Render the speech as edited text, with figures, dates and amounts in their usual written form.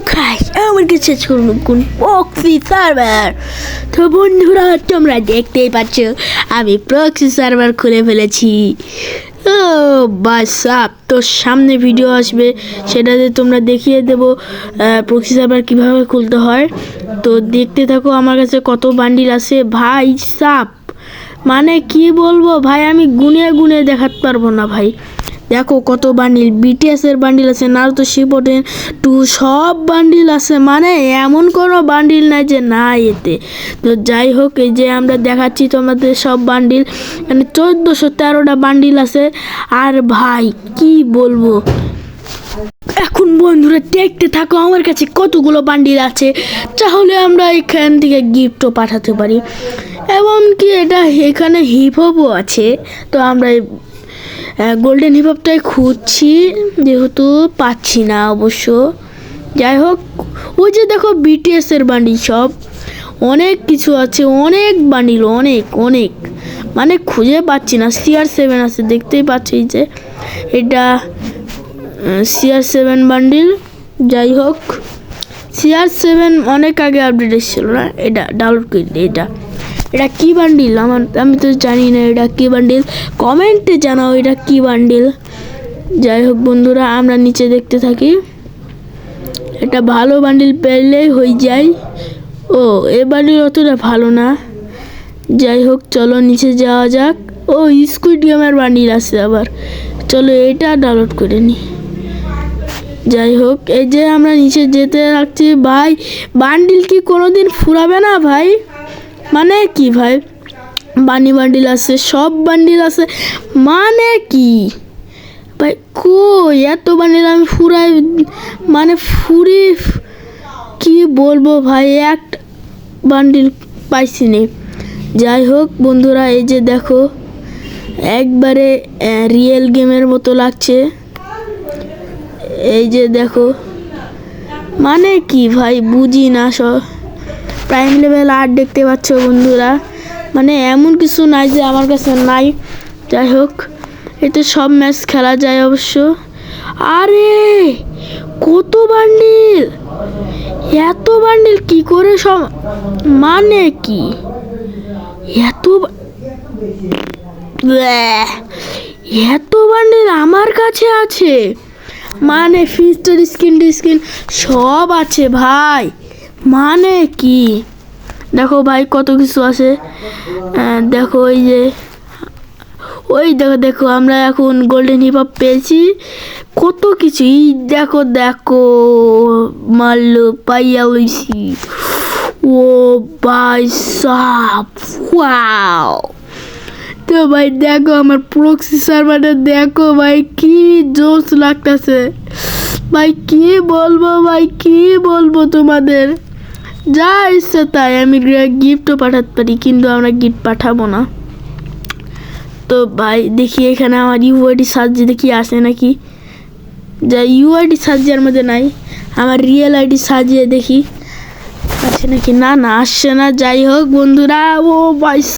guys, আমার কাছে কোন প্রক্সি সার্ভার। তো বন্ধুরা, তোমরা দেখতেই পাচ্ছ আমি প্রক্সি সার্ভার খুলে ফেলেছি। ও বাসাপ, তো সামনে ভিডিও আসবে, সেটাতে তোমরা দেখিয়ে দেবো প্রক্সি সার্ভার কীভাবে খুলতে হয়। তো দেখতে থাকো। আমার কাছে কত বান্ডিল আছে ভাই সাপ, মানে কি বলবো ভাই, আমি গুনে গুনে দেখাতে পারবো না ভাই। দেখো কত বান্ডিল, বিটিএসের বান্ডিল আছে, নারুতো শিপোটেন 2 সব বান্ডিল আছে, মানে এমন কোনো বান্ডিল নাই যে না এতে। তো যাই হোক, এই যে আমরা দেখাচ্ছি তোমাদের সব বান্ডিল, মানে 1413টা বান্ডিল আছে। আর ভাই কি বলবো, এখন বন্ধুরা দেখতে থাকো আমার কাছে কতগুলো বান্ডিল আছে, তাহলে আমরা এখান থেকে গিফটও পাঠাতে পারি। এমনকি এখানে হিপহপও আছে। তো আমরা গোল্ডেন হিপহপটাই খুঁজছি, যেহেতু পাচ্ছি না অবশ্য। যাই হোক, ওই যে দেখো বিটিএসের বান্ডিল, সব অনেক কিছু আছে, অনেক বান্ডিল, অনেক অনেক, মানে খুঁজে পাচ্ছি না। CR7 আছে, দেখতেই পাচ্ছি যে এটা CR7 বান্ডিল। যাই হোক, CR7 অনেক আগে আপডেট এসেছিল না, এটা ডাউনলোড করে দিই। এটা কি বান্ডিল আমি তো জানি না এটা কি বান্ডিল, কমেন্টে জানাও এটা কি বান্ডিল। যাই হোক বন্ধুরা, আমরা নিচে দেখতে থাকি, এটা ভালো বান্ডিল পেলেই হয়ে যায়। ও এ বান্ডিল অতটা ভালো না। যাই হোক, চলো নিচে যাওয়া যাক। ও স্কুইড গেমের বান্ডিল আছে আবার, চলো এটা ডাউনলোড করে নিই। যাই হোক, এই যে আমরা নিচে যেতে রাখছি ভাই, বান্ডিল কি কোনোদিন ফুরাবে না ভাই? মানে কি ভাই, বান্ডিল আছে, সব বান্ডিল আছে, মানে কি ভাই, কই এত বান্ডিল আমি ফুরাই, মানে ফুরি কি বলবো ভাই, এক বান্ডিল পাইছি নি। যাই হোক বন্ধুরা, এই যে দেখো একবারে রিয়েল গেমের মতো লাগছে। এই যে দেখো, মানে কি ভাই বুঝি না। সব প্রাইম লেভেল 8 দেখতে পাচ্ছ বন্ধুরা, মানে এমন কিছু নাই যে আমার কাছে নাই। যাই হোক, এতে সব ম্যাচ খেলা যায় অবশ্য। আরে কত বান্ডিল, এত বান্ডিল কি করে সব, মানে কি এত বান্ডিল আমার কাছে আছে, মানে ফিস্টার স্কিন সব আছে ভাই, মানে কি দেখো ভাই কত কিছু আছে। দেখো ওই দেখো আমরা এখন গোল্ডেন হিপহপ পেয়েছি, কত কিছু। দেখো দেখো মারলো, পাইয়া লইছি। ও ভাই সাপ, ওয়াও। তো ভাই দেখো আমার প্রক্সি সার্ভারটা দেখো ভাই, কি জোশ লাগতেছে ভাই, কি বলবো ভাই, কি বলবো তোমাদের। যা ইচ্ছে তাই, আমি গিফটও পাঠাতে পারি, কিন্তু আমরা গিফট পাঠাবো না। তো ভাই দেখি এখানে আমার ইউআইডি সার্চ দেখি আসে নাকি। যা ইউআইডি সার্চের মধ্যে নাই, আমার রিয়েল আইডি সাজিয়ে দেখি আসে নাকি। না আসছে না। যাই হোক বন্ধুরা, ও ভাই